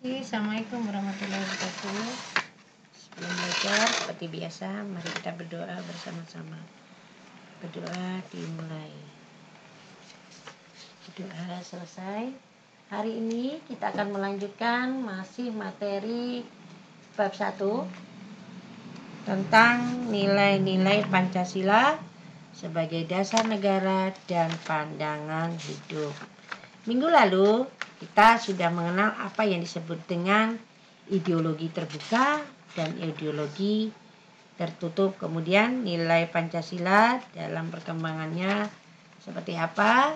Oke, Assalamualaikum warahmatullahi wabarakatuh. Sebelum belajar, seperti biasa, mari kita berdoa bersama-sama. Berdoa dimulai. Doa selesai. Hari ini kita akan melanjutkan masih materi bab 1 tentang nilai-nilai Pancasila sebagai dasar negara dan pandangan hidup. Minggu lalu kita sudah mengenal apa yang disebut dengan ideologi terbuka dan ideologi tertutup. Kemudian nilai Pancasila dalam perkembangannya seperti apa.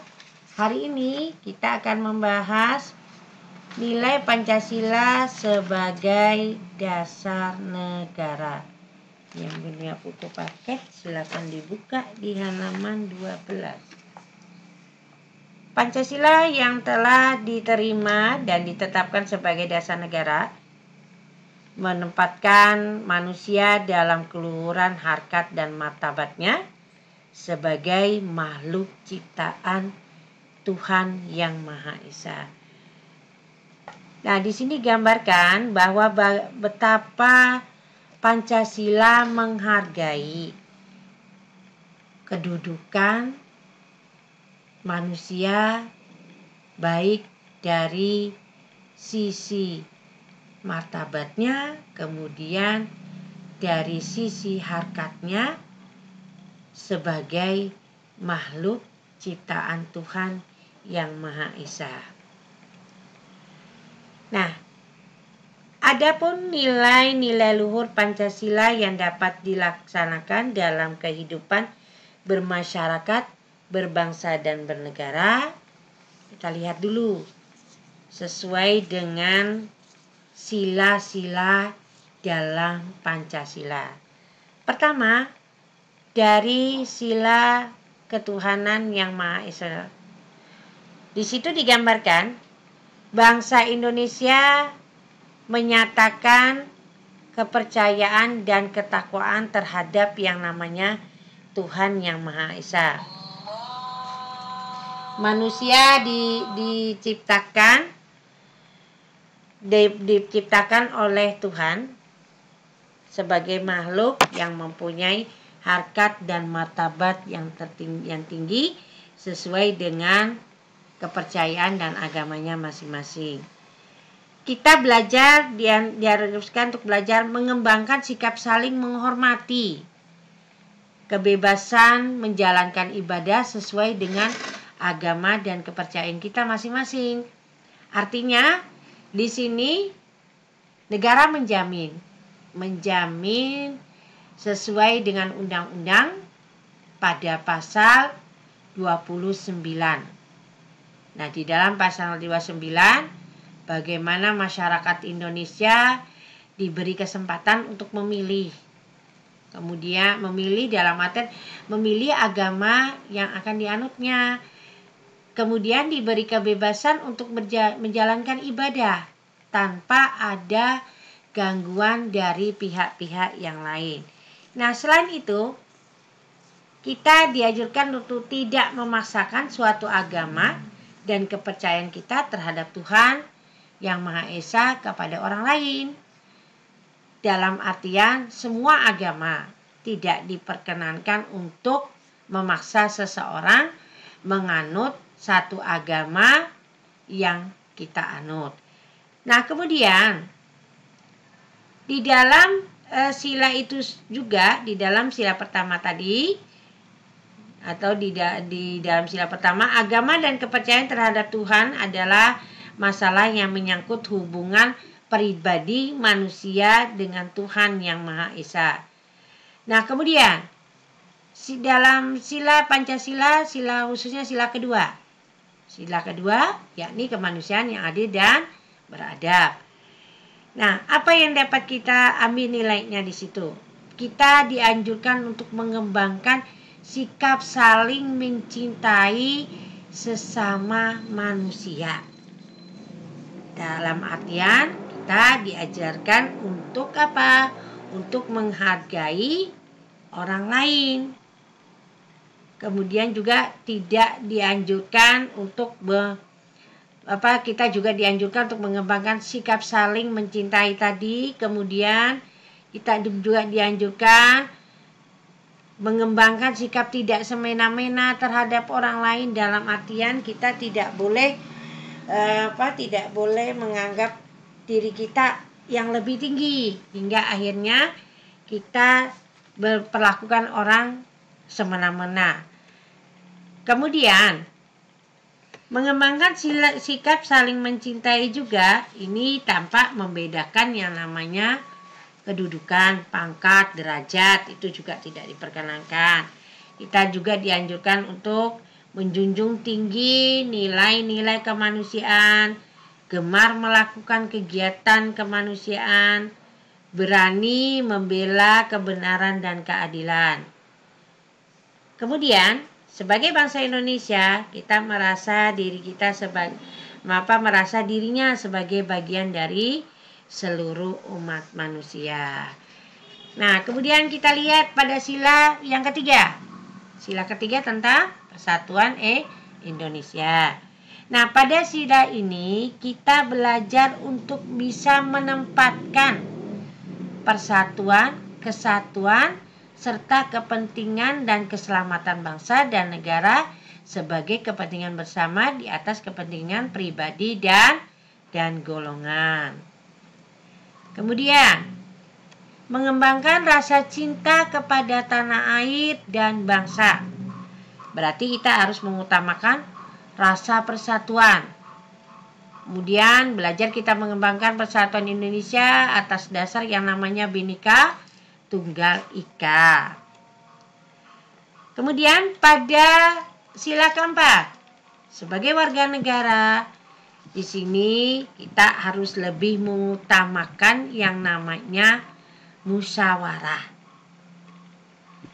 Hari ini kita akan membahas nilai Pancasila sebagai dasar negara. Yang punya buku paket silakan dibuka di halaman 12. Pancasila yang telah diterima dan ditetapkan sebagai dasar negara menempatkan manusia dalam keluhuran harkat dan martabatnya sebagai makhluk ciptaan Tuhan Yang Maha Esa. Nah, di sini digambarkan bahwa betapa Pancasila menghargai kedudukan manusia baik dari sisi martabatnya, kemudian dari sisi harkatnya sebagai makhluk ciptaan Tuhan Yang Maha Esa. Nah, adapun nilai-nilai luhur Pancasila yang dapat dilaksanakan dalam kehidupan bermasyarakat, berbangsa dan bernegara, kita lihat dulu sesuai dengan sila-sila dalam Pancasila. Pertama, dari sila ketuhanan Yang Maha Esa. Di situ digambarkan bangsa Indonesia menyatakan kepercayaan dan ketakwaan terhadap yang namanya Tuhan Yang Maha Esa. Manusia diciptakan oleh Tuhan sebagai makhluk yang mempunyai harkat dan martabat yang tinggi sesuai dengan kepercayaan dan agamanya masing-masing. Kita belajar, diharuskan untuk belajar mengembangkan sikap saling menghormati, kebebasan menjalankan ibadah sesuai dengan agama dan kepercayaan kita masing-masing. Artinya di sini negara menjamin sesuai dengan undang-undang pada pasal 29. Nah, di dalam pasal 29 bagaimana masyarakat Indonesia diberi kesempatan untuk memilih. Kemudian memilih dalam arti memilih agama yang akan dianutnya. Kemudian diberi kebebasan untuk menjalankan ibadah tanpa ada gangguan dari pihak-pihak yang lain. Nah, selain itu, kita dianjurkan untuk tidak memaksakan suatu agama dan kepercayaan kita terhadap Tuhan Yang Maha Esa kepada orang lain. Dalam artian semua agama tidak diperkenankan untuk memaksa seseorang menganut satu agama yang kita anut. Nah, kemudian di dalam sila itu juga, di dalam sila pertama tadi atau di dalam sila pertama, agama dan kepercayaan terhadap Tuhan adalah masalah yang menyangkut hubungan pribadi manusia dengan Tuhan Yang Maha Esa. Nah, kemudian dalam sila Pancasila, khususnya sila kedua. Sila kedua yakni kemanusiaan yang adil dan beradab. Nah, apa yang dapat kita ambil nilainya di situ? Kita dianjurkan untuk mengembangkan sikap saling mencintai sesama manusia. Dalam artian kita diajarkan untuk apa? Untuk menghargai orang lain. Kemudian juga tidak dianjurkan untuk kita juga dianjurkan untuk mengembangkan sikap saling mencintai tadi. Kemudian kita juga dianjurkan mengembangkan sikap tidak semena-mena terhadap orang lain, dalam artian kita tidak boleh tidak boleh menganggap diri kita yang lebih tinggi hingga akhirnya kita memperlakukan orang semena-mena. Kemudian mengembangkan sikap saling mencintai juga ini tanpa membedakan yang namanya kedudukan, pangkat, derajat, itu juga tidak diperkenankan. Kita juga dianjurkan untuk menjunjung tinggi nilai-nilai kemanusiaan, gemar melakukan kegiatan kemanusiaan, berani membela kebenaran dan keadilan. Kemudian, sebagai bangsa Indonesia, kita merasa dirinya sebagai bagian dari seluruh umat manusia. Nah, kemudian kita lihat pada sila yang ketiga. Sila ketiga tentang persatuan Indonesia. Nah, pada sila ini kita belajar untuk bisa menempatkan persatuan, kesatuan, serta kepentingan dan keselamatan bangsa dan negara sebagai kepentingan bersama di atas kepentingan pribadi dan golongan. Kemudian, mengembangkan rasa cinta kepada tanah air dan bangsa. Berarti kita harus mengutamakan rasa persatuan. Kemudian belajar kita mengembangkan persatuan Indonesia atas dasar yang namanya Bhinneka Tunggal Ika. Kemudian pada sila keempat, sebagai warga negara, di sini kita harus lebih mengutamakan yang namanya musyawarah.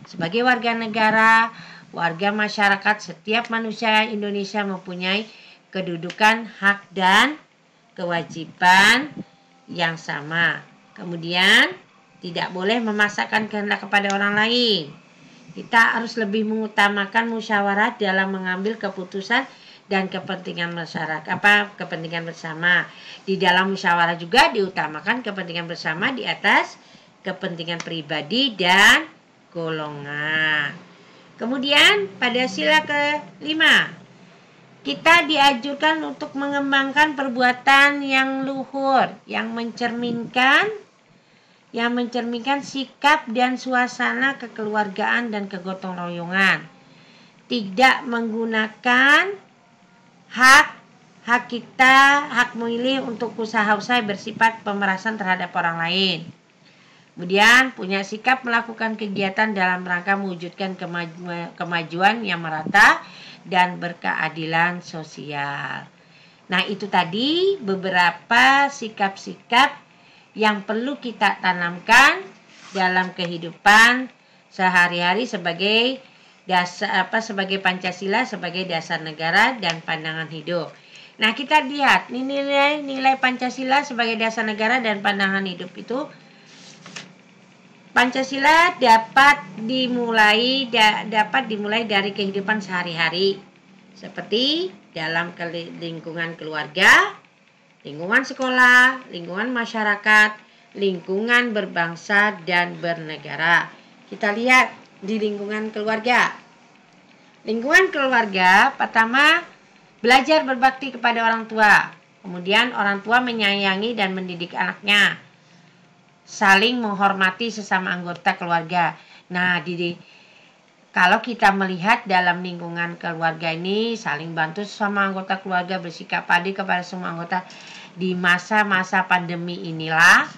Sebagai warga negara, warga masyarakat, setiap manusia Indonesia mempunyai kedudukan, hak dan kewajiban yang sama. Kemudian tidak boleh memaksakan kehendak kepada orang lain. Kita harus lebih mengutamakan musyawarah dalam mengambil keputusan dan kepentingan masyarakat, kepentingan bersama. Di dalam musyawarah juga diutamakan kepentingan bersama di atas kepentingan pribadi dan golongan. Kemudian pada sila kelima, kita dianjurkan untuk mengembangkan perbuatan yang luhur, yang mencerminkan sikap dan suasana kekeluargaan dan kegotong royongan. Tidak menggunakan hak memilih untuk usaha-usaha bersifat pemerasan terhadap orang lain. Kemudian punya sikap melakukan kegiatan dalam rangka mewujudkan kemajuan yang merata dan berkeadilan sosial. Nah, itu tadi beberapa sikap-sikap yang perlu kita tanamkan dalam kehidupan sehari-hari sebagai sebagai Pancasila, sebagai dasar negara dan pandangan hidup. Nah, kita lihat nilai Pancasila sebagai dasar negara dan pandangan hidup itu. Pancasila dapat dimulai dari kehidupan sehari-hari, seperti dalam lingkungan keluarga, lingkungan sekolah, lingkungan masyarakat, lingkungan berbangsa dan bernegara. Kita lihat di lingkungan keluarga. Lingkungan keluarga, pertama, belajar berbakti kepada orang tua. Kemudian orang tua menyayangi dan mendidik anaknya. Saling menghormati sesama anggota keluarga. Nah, kalau kita melihat dalam lingkungan keluarga ini, saling bantu sesama anggota keluarga, bersikap adil kepada semua anggota. Di masa-masa pandemi inilah,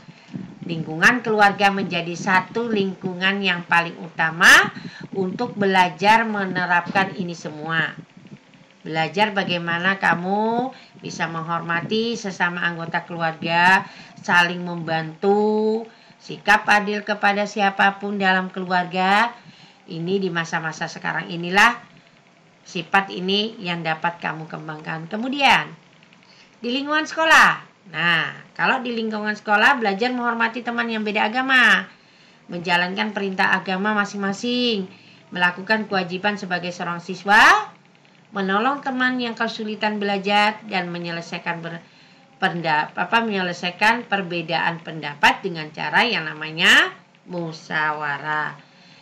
lingkungan keluarga menjadi satu lingkungan yang paling utama untuk belajar menerapkan ini semua. Belajar bagaimana kamu bisa menghormati sesama anggota keluarga, saling membantu, sikap adil kepada siapapun dalam keluarga. Ini di masa-masa sekarang inilah sifat ini yang dapat kamu kembangkan. Kemudian di lingkungan sekolah. Nah, kalau di lingkungan sekolah belajar menghormati teman yang beda agama, menjalankan perintah agama masing-masing, melakukan kewajiban sebagai seorang siswa, menolong teman yang kesulitan belajar, dan menyelesaikan menyelesaikan perbedaan pendapat dengan cara yang namanya musyawarah.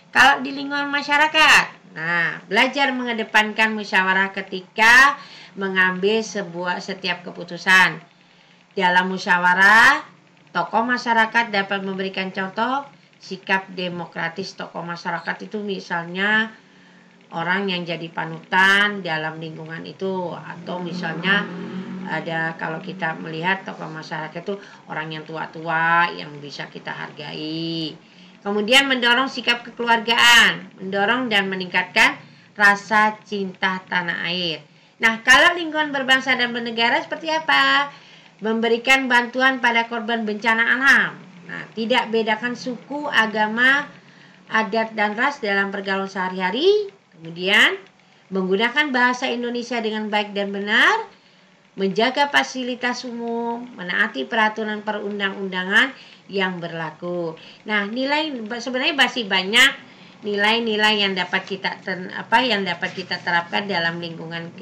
Kalau di lingkungan masyarakat, nah, belajar mengedepankan musyawarah ketika mengambil setiap keputusan. Dalam musyawarah, tokoh masyarakat dapat memberikan contoh sikap demokratis tokoh masyarakat itu, misalnya orang yang jadi panutan dalam lingkungan itu, atau misalnya ada, kalau kita melihat tokoh masyarakat itu orang yang tua-tua yang bisa kita hargai. Kemudian mendorong sikap kekeluargaan, mendorong dan meningkatkan rasa cinta tanah air. Nah, kalau lingkungan berbangsa dan bernegara seperti apa? Memberikan bantuan pada korban bencana alam. Nah, tidak bedakan suku, agama, adat, dan ras dalam pergaulan sehari-hari. Kemudian, menggunakan bahasa Indonesia dengan baik dan benar, menjaga fasilitas umum, menaati peraturan perundang-undangan yang berlaku. Nah, sebenarnya masih banyak nilai-nilai yang dapat kita terapkan dalam lingkungan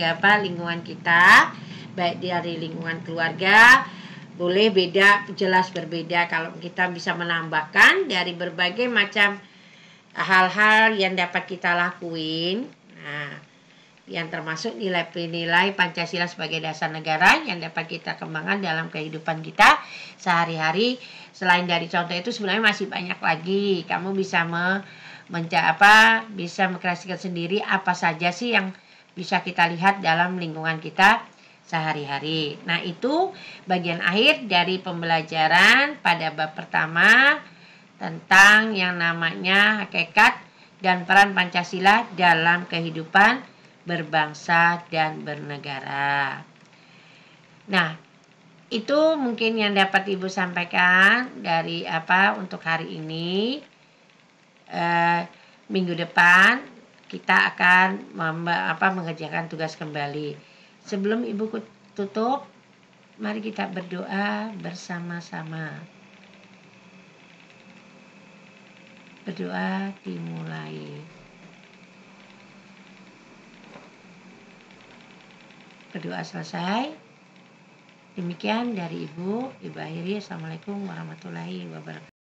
kita, baik dari lingkungan keluarga. Boleh beda, jelas berbeda. Kalau kita bisa menambahkan dari berbagai macam hal-hal yang dapat kita lakuin, nah, yang termasuk nilai-nilai Pancasila sebagai dasar negara yang dapat kita kembangkan dalam kehidupan kita sehari-hari. Selain dari contoh itu, sebenarnya masih banyak lagi. Kamu bisa bisa mengkreasikan sendiri apa saja sih yang bisa kita lihat dalam lingkungan kita sehari-hari. Nah, itu bagian akhir dari pembelajaran pada bab pertama tentang yang namanya hakikat dan peran Pancasila dalam kehidupan berbangsa dan bernegara. Nah, itu mungkin yang dapat Ibu sampaikan dari untuk hari ini. Minggu depan kita akan mengerjakan tugas kembali. Sebelum Ibu tutup, mari kita berdoa bersama-sama. Berdoa dimulai. Berdoa selesai. Demikian dari Ibu akhiri. Assalamualaikum warahmatullahi wabarakatuh.